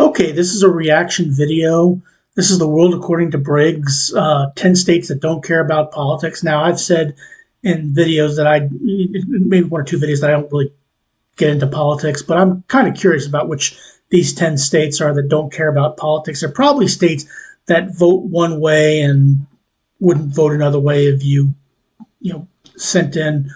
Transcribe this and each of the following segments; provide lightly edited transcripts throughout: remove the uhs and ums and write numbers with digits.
Okay, this is a reaction video. This is the world according to Briggs, 10 states that don't care about politics. Now, I've said in videos that maybe one or two videos that I don't really get into politics, but I'm kind of curious about which these 10 states are that don't care about politics. They're probably states that vote one way and wouldn't vote another way if sent in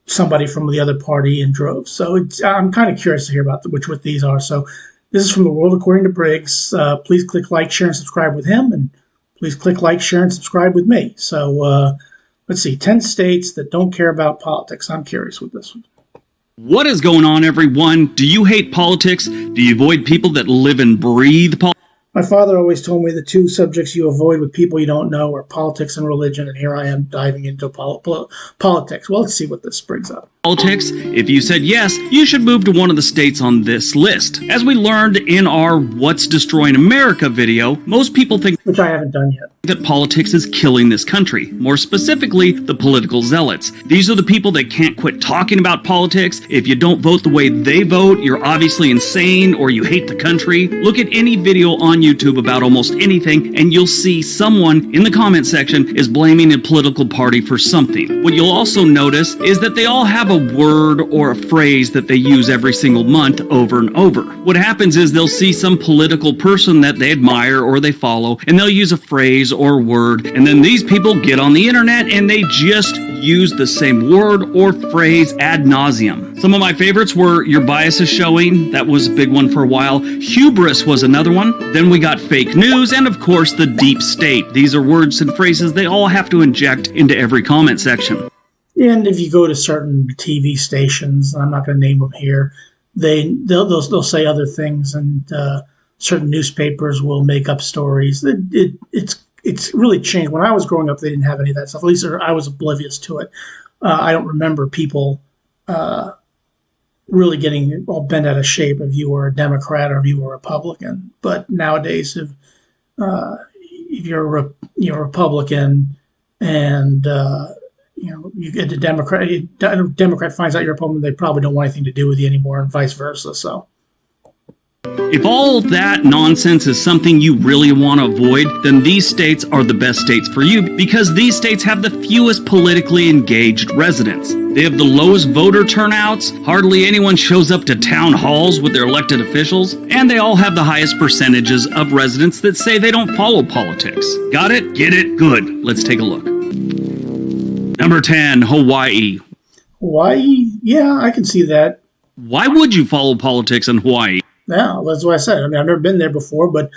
somebody from the other party in droves. So I'm kind of curious to hear about which what these are. So this is from the world according to Briggs. Please click like, share, and subscribe with him, and please click like, share, and subscribe with me. So let's see, 10 states that don't care about politics. I'm curious with this one. What is going on, everyone? Do you hate politics? Do you avoid people that live and breathe politics? My father always told me the two subjects you avoid with people you don't know are politics and religion, and here I am diving into politics. Well, let's see what this brings up. Politics? If you said yes, you should move to one of the states on this list. As we learned in our What's Destroying America video, most people think, which I haven't done yet, that politics is killing this country. More specifically, the political zealots. These are the people that can't quit talking about politics. If you don't vote the way they vote, you're obviously insane or you hate the country. Look at any video on YouTube about almost anything, and you'll see someone in the comment section is blaming a political party for something. What you'll also notice is that they all have a word or a phrase that they use every single month over and over. What happens is they'll see some political person that they admire or they follow, and they'll use a phrase or word, and then these people get on the internet and they just use the same word or phrase ad nauseum. Some of my favorites were "your bias is showing." That was a big one for a while. Hubris was another one. Then we got fake news, and of course the deep state. These are words and phrases they all have to inject into every comment section. And if you go to certain TV stations, and I'm not going to name them here, they'll say other things, and certain newspapers will make up stories. It's really changed. When I was growing up, they didn't have any of that stuff. At least I was oblivious to it. I don't remember people really getting all bent out of shape if you were a Democrat or if you were a Republican. But nowadays, if you're a Republican and you get a Democrat finds out you're a Republican, they probably don't want anything to do with you anymore, and vice versa. So. If all that nonsense is something you really want to avoid, then these states are the best states for you because these states have the fewest politically engaged residents. They have the lowest voter turnouts, hardly anyone shows up to town halls with their elected officials, and they all have the highest percentages of residents that say they don't follow politics. Got it? Get it? Good. Let's take a look. Number 10, Hawaii. Hawaii? Yeah, I can see that. Why would you follow politics in Hawaii? Yeah, that's what I said. I mean, I've never been there before, but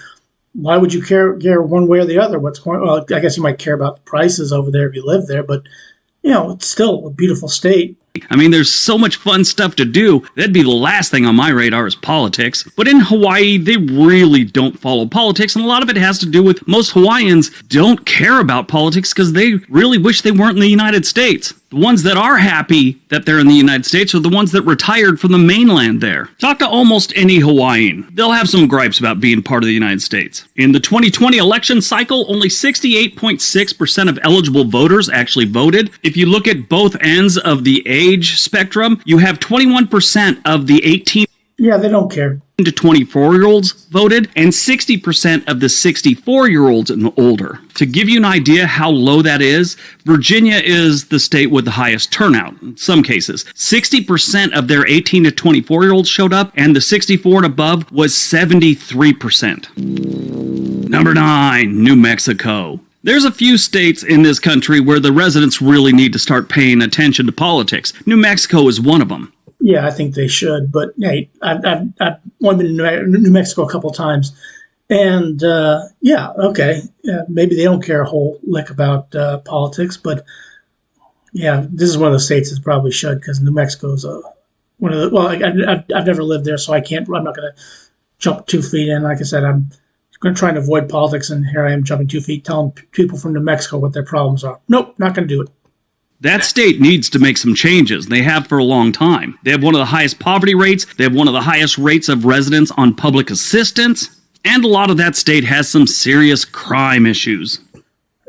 why would you care one way or the other? Well, I guess you might care about the prices over there if you live there, but, it's still a beautiful state. I mean, there's so much fun stuff to do. That'd be the last thing on my radar is politics. But in Hawaii, they really don't follow politics, and a lot of it has to do with most Hawaiians don't care about politics because they really wish they weren't in the United States. The ones that are happy that they're in the United States are the ones that retired from the mainland there. Talk to almost any Hawaiian. They'll have some gripes about being part of the United States. In the 2020 election cycle, only 68.6% of eligible voters actually voted. If you look at both ends of the age spectrum, you have 21% of the 18 they don't care to 24-year-olds voted, and 60% of the 64-year-olds and older. To give you an idea how low that is, Virginia is the state with the highest turnout in some cases. 60% of their 18 to 24-year-olds showed up, and the 64 and above was 73%. Number 9, New Mexico. There's a few states in this country where the residents really need to start paying attention to politics. New Mexico is one of them. Yeah, I think they should. But hey, I've only been in New Mexico a couple of times, and maybe they don't care a whole lick about politics. But yeah, this is one of the states that probably should, because New Mexico is one of the. Well, I've never lived there, so I can't. I'm not going to jump 2 feet in. Like I said, I'm going to try and avoid politics, and here I am jumping 2 feet, telling people from New Mexico what their problems are. Nope, not going to do it. That state needs to make some changes. They have for a long time. They have one of the highest poverty rates. They have one of the highest rates of residents on public assistance. And a lot of that state has some serious crime issues.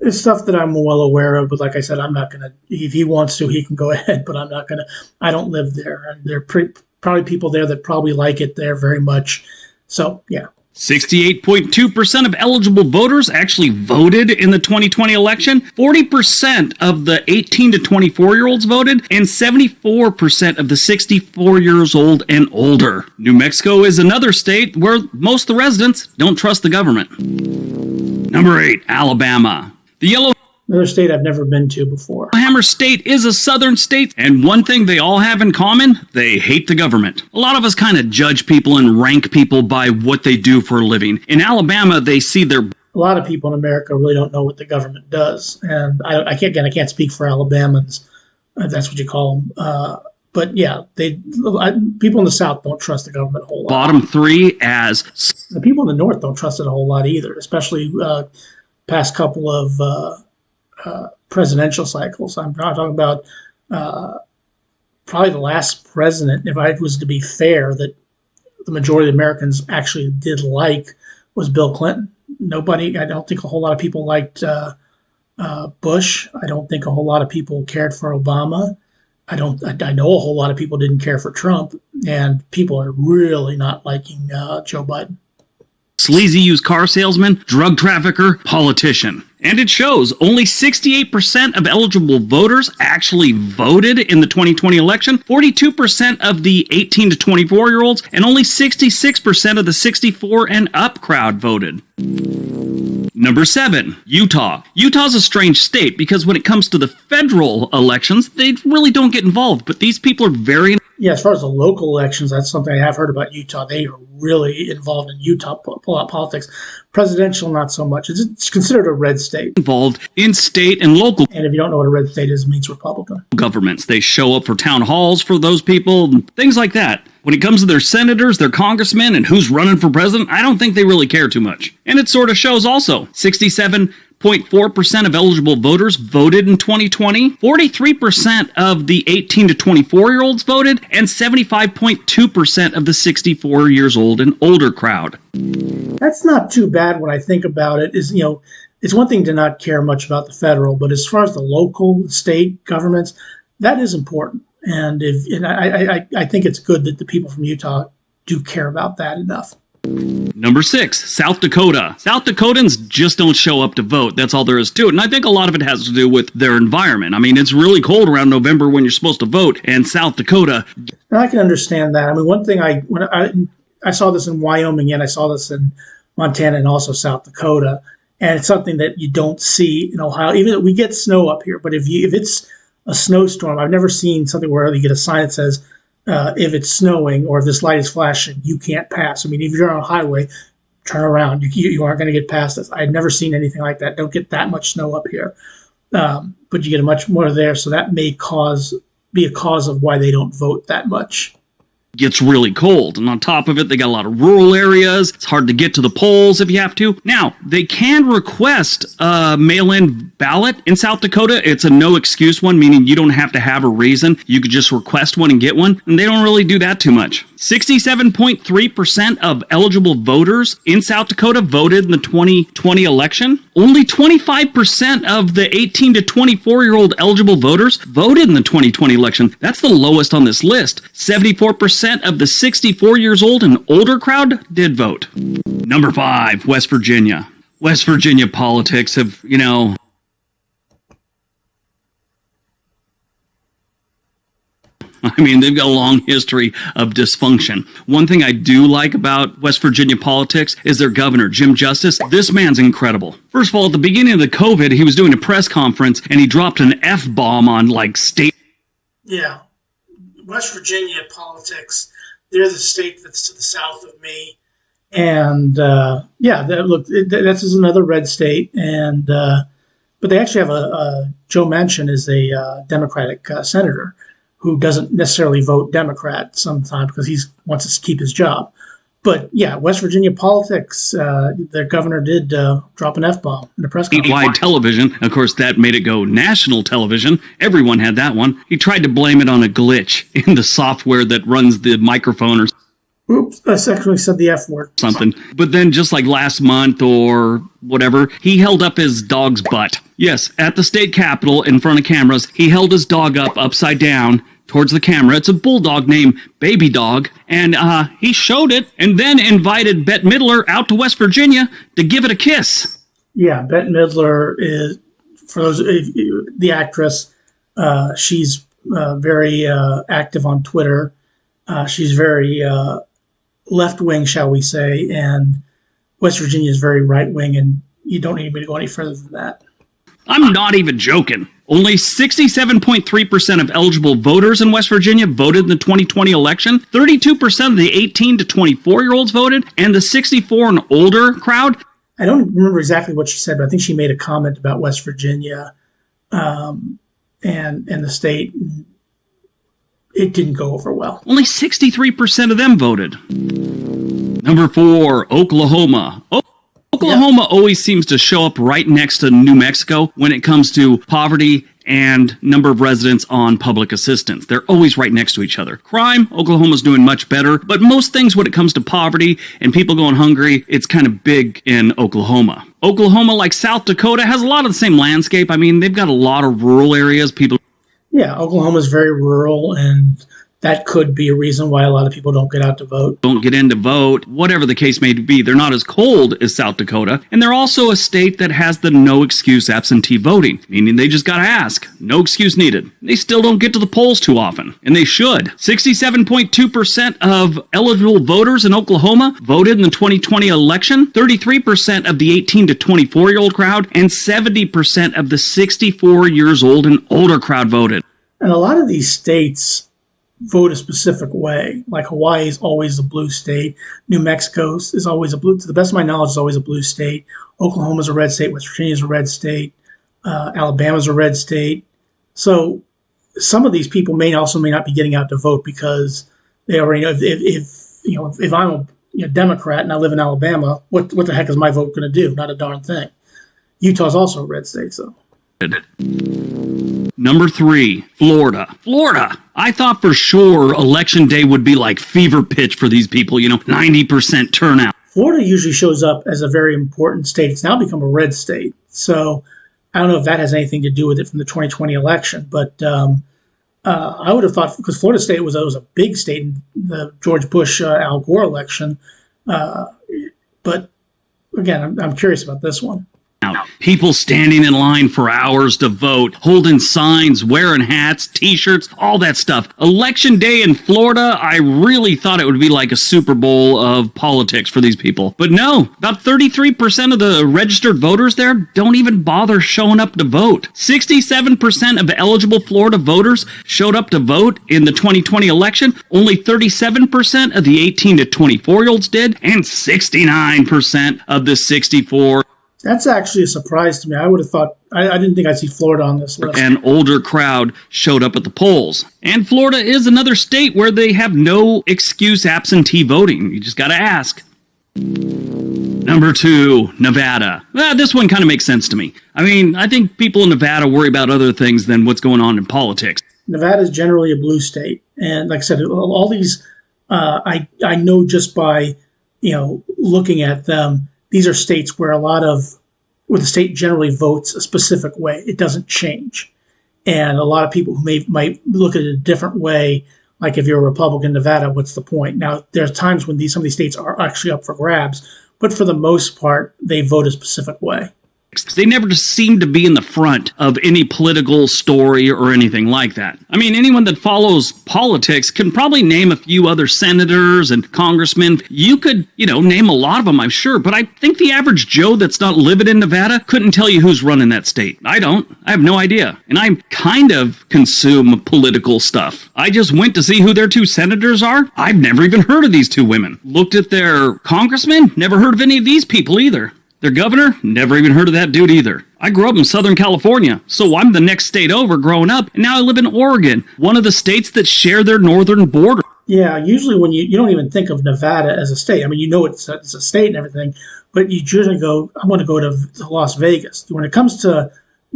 It's stuff that I'm well aware of, but like I said, I'm not going to, if he wants to, he can go ahead, but I'm not going to, I don't live there. And there are probably people there that probably like it there very much. So, yeah. 68.2% of eligible voters actually voted in the 2020 election. 40% of the 18 to 24-year-olds voted, and 74% of the 64 years old and older. New Mexico is another state where most of the residents don't trust the government. Number 8, Alabama. The Another state I've never been to before. Yellowhammer State is a southern state, and one thing they all have in common, they hate the government. A lot of us kind of judge people and rank people by what they do for a living. In Alabama, they see their... A lot of people in America really don't know what the government does, and I can't speak for Alabamans, if that's what you call them. But yeah, people in the South don't trust the government a whole lot. Bottom 3 as... The people in the North don't trust it a whole lot either, especially past couple of... presidential cycles. I'm not talking about probably the last president, if I was to be fair, that the majority of Americans actually did like was Bill Clinton. I don't think a whole lot of people liked Bush. I don't think a whole lot of people cared for Obama. I know a whole lot of people didn't care for Trump, and people are really not liking Joe Biden. Sleazy used car salesman, drug trafficker, politician. And it shows only 68% of eligible voters actually voted in the 2020 election, 42% of the 18 to 24-year-olds, and only 66% of the 64 and up crowd voted. Number 7, Utah. Utah's a strange state because when it comes to the federal elections, they really don't get involved, but these people are very... Yeah, as far as the local elections, that's something I have heard about Utah. They are really involved in Utah politics. Presidential, not so much. It's considered a red state. Involved in state and local. And if you don't know what a red state is, it means Republican. Governments. They show up for town halls for those people, things like that. When it comes to their senators, their congressmen, and who's running for president, I don't think they really care too much. And it sort of shows also. 67.4% of eligible voters voted in 2020. 43% of the 18 to 24-year-olds voted, and 75.2% of the 64 years old and older crowd. That's not too bad when I think about it. It's one thing to not care much about the federal, but as far as the local, state governments, that is important. And I think it's good that the people from Utah do care about that enough. Number 6, South Dakota. South Dakotans just don't show up to vote. That's all there is to it. And I think a lot of it has to do with their environment. I mean, it's really cold around November when you're supposed to vote, and South Dakota... And I can understand that. I mean, one thing when I saw this in Wyoming, and I saw this in Montana and also South Dakota, and it's something that you don't see in Ohio. Even we get snow up here, but if it's a snowstorm, I've never seen something where you get a sign that says, if it's snowing or if this light is flashing, you can't pass. I mean, if you're on a highway, turn around. You aren't going to get past this. I've never seen anything like that. Don't get that much snow up here. But you get much more there, so that may be a cause of why they don't vote that much. Gets really cold, and on top of it, they got a lot of rural areas. It's hard to get to the polls if you have to. Now, they can request a mail-in ballot in South Dakota. It's a no-excuse one, meaning you don't have to have a reason. You could just request one and get one, and they don't really do that too much. 67.3% of eligible voters in South Dakota voted in the 2020 election. Only 25% of the 18 to 24-year-old eligible voters voted in the 2020 election. That's the lowest on this list. 74% of the 64 years old and older crowd did vote. Number 5, West Virginia. West Virginia politics have, I mean, they've got a long history of dysfunction. One thing I do like about West Virginia politics is their governor, Jim Justice. This man's incredible. First of all, at the beginning of the COVID, he was doing a press conference and he dropped an F-bomb on state. Yeah. West Virginia politics, they're the state that's to the south of me. And this is another red state. And but they actually have Joe Manchin is a Democratic senator who doesn't necessarily vote Democrat sometimes because he wants to keep his job. But yeah, West Virginia politics, their governor did drop an F-bomb in the press conference. Statewide television, of course, that made it go national television. Everyone had that one. He tried to blame it on a glitch in the software that runs the microphone or oops, I actually said the F word. Something. But then just like last month or whatever, he held up his dog's butt. Yes, at the state capitol in front of cameras, he held his dog up upside down towards the camera. It's a bulldog named Baby Dog, And he showed it and then invited Bette Midler out to West Virginia to give it a kiss. Yeah, Bette Midler is, for those, the actress, she's very active on Twitter. She's very left-wing, shall we say, and West Virginia is very right-wing, and you don't need me to go any further than that. I'm not even joking. Only 67.3% of eligible voters in West Virginia voted in the 2020 election. 32% of the 18 to 24-year-olds voted, and the 64 and older crowd. I don't remember exactly what she said, but I think she made a comment about West Virginia and the state. It didn't go over well. Only 63% of them voted. Number 4, Oklahoma. Oklahoma always seems to show up right next to New Mexico when it comes to poverty and number of residents on public assistance. They're always right next to each other. Crime, Oklahoma's doing much better, but most things when it comes to poverty and people going hungry, it's kind of big in Oklahoma. Oklahoma, like South Dakota, has a lot of the same landscape. I mean, they've got a lot of rural areas. Yeah, Oklahoma is very rural, and that could be a reason why a lot of people don't get out to vote. Don't get in to vote, whatever the case may be. They're not as cold as South Dakota, and they're also a state that has the no excuse absentee voting, meaning they just gotta ask. No excuse needed. They still don't get to the polls too often, and they should. 67.2% of eligible voters in Oklahoma voted in the 2020 election, 33% of the 18 to 24-year-old crowd, and 70% of the 64 years old and older crowd voted. And a lot of these states vote a specific way. Like Hawaii is always a blue state. New Mexico is always a blue, to the best of my knowledge, is always a blue state. Oklahoma's a red state. West Virginia's a red state. Alabama's a red state. So some of these people may not be getting out to vote because they already know if I'm a Democrat and I live in Alabama, what the heck is my vote going to do? Not a darn thing. Utah's also a red state, so. Number 3, Florida. Florida. I thought for sure election day would be like fever pitch for these people, 90% turnout. Florida usually shows up as a very important state. It's now become a red state. So I don't know if that has anything to do with it from the 2020 election, but I would have thought, because Florida State was a big state in the George Bush, Al Gore election. But again, I'm curious about this one. People standing in line for hours to vote, holding signs, wearing hats, t-shirts, all that stuff. Election day in Florida, I really thought it would be like a Super Bowl of politics for these people. But no, about 33% of the registered voters there don't even bother showing up to vote. 67% of eligible Florida voters showed up to vote in the 2020 election. Only 37% of the 18 to 24-year-olds did, and 69% of the 64 That's actually a surprise to me. I would have thought, I didn't think I'd see Florida on this list. An older crowd showed up at the polls. And Florida is another state where they have no excuse absentee voting. You just got to ask. Number 2, Nevada. This one kind of makes sense to me. I mean, I think people in Nevada worry about other things than what's going on in politics. Nevada is generally a blue state. And like I said, all these, I know just by, looking at them, these are states where where the state generally votes a specific way. It doesn't change. And a lot of people who might look at it a different way, like if you're a Republican in Nevada, what's the point? Now, there's times when some of these states are actually up for grabs, but for the most part, they vote a specific way. They never just seem to be in the front of any political story or anything like that. I mean, anyone that follows politics can probably name a few other senators and congressmen. You could, name a lot of them, I'm sure, but I think the average Joe that's not living in Nevada couldn't tell you who's running that state. I don't. I have no idea. And I kind of consume political stuff. I just went to see who their 2 senators are. I've never even heard of these 2 women. Looked at their congressmen, never heard of any of these people either. Their governor? Never even heard of that dude either. I grew up in Southern California, so I'm the next state over growing up, and now I live in Oregon, one of the states that share their northern border. Yeah, usually when you don't even think of Nevada as a state. I mean, it's a state and everything, but you usually go, I'm going to go to Las Vegas. When it comes to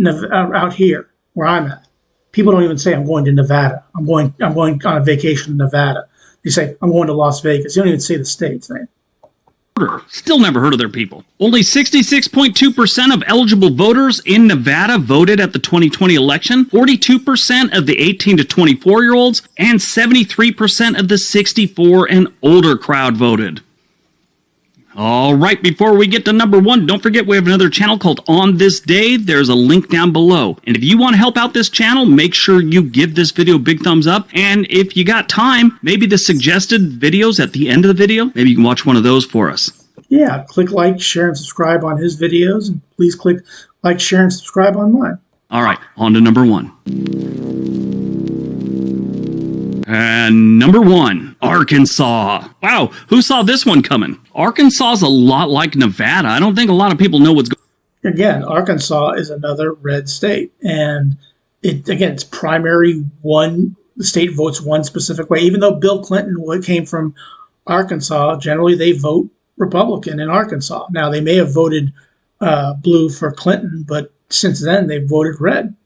out here, where I'm at, people don't even say, I'm going to Nevada. I'm going on a vacation in Nevada. They say, I'm going to Las Vegas. You don't even say the state's name. Still never heard of their people. Only 66.2% of eligible voters in Nevada voted at the 2020 election, 42% of the 18 to 24-year-olds, and 73% of the 64 and older crowd voted. All right, before we get to number one, don't forget we have another channel called On This Day. There's a link down below. And if you want to help out this channel, make sure you give this video a big thumbs up. And if you got time, maybe the suggested videos at the end of the video, maybe you can watch one of those for us. Yeah, click like, share, and subscribe on his videos. And please click like, share, and subscribe on mine. All right, on to number one. And number one, Arkansas. Wow, who saw this one coming? Arkansas is a lot like Nevada. I don't think a lot of people know what's going on. Again, Arkansas is another red state. And it's primary one. The state votes one specific way. Even though Bill Clinton came from Arkansas, generally they vote Republican in Arkansas. Now, they may have voted blue for Clinton, but since then they've voted red.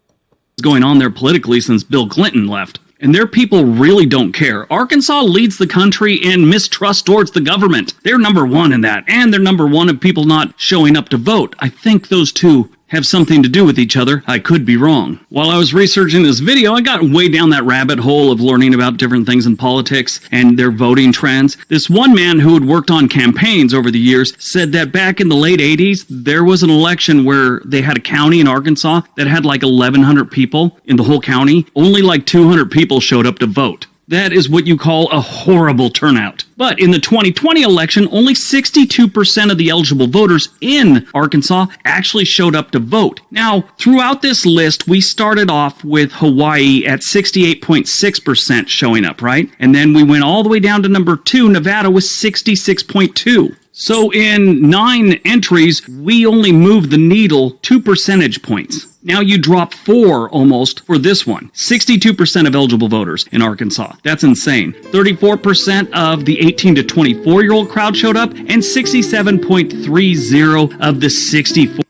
Going on there politically since Bill Clinton left. And their people really don't care. Arkansas leads the country in mistrust towards the government. They're number one in that. And they're number one of people not showing up to vote. I think those two have something to do with each other. I could be wrong. While I was researching this video, I got way down that rabbit hole of learning about different things in politics and their voting trends. This one man who had worked on campaigns over the years said that back in the late 80s, there was an election where they had a county in Arkansas that had like 1,100 people in the whole county. Only like 200 people showed up to vote. That is what you call a horrible turnout. But in the 2020 election, only 62% of the eligible voters in Arkansas actually showed up to vote. Now, throughout this list, we started off with Hawaii at 68.6% showing up, right? And then we went all the way down to number 2, Nevada with 66.2%. So in 9 entries, we only moved the needle 2 percentage points. Now you drop 4 almost for this one. 62% of eligible voters in Arkansas. That's insane. 34% of the 18 to 24-year-old crowd showed up, and 67.30% of the 64.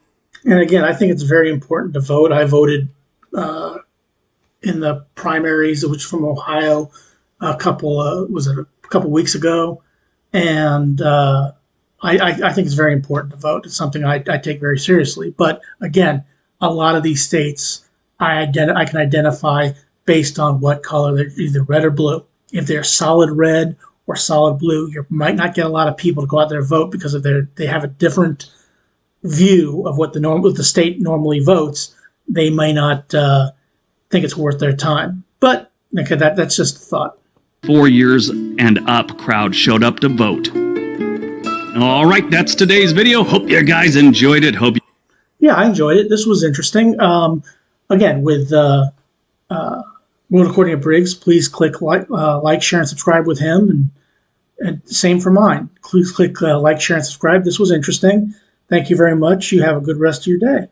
And again, I think it's very important to vote. I voted in the primaries, which from Ohio, a couple weeks ago, and I think it's very important to vote. It's something I take very seriously. But again, a lot of these states I can identify based on what color they're, either red or blue. If they're solid red or solid blue, you might not get a lot of people to go out there and vote because of they have a different view of what the state normally votes. They may not think it's worth their time. But okay, that's just a thought. 4 years and up crowd showed up to vote. All right, that's today's video. Hope you guys enjoyed it. Yeah, I enjoyed it. This was interesting. Again, with World According to Briggs, please click like, share, and subscribe with him. And same for mine. Please click like, share, and subscribe. This was interesting. Thank you very much. You have a good rest of your day.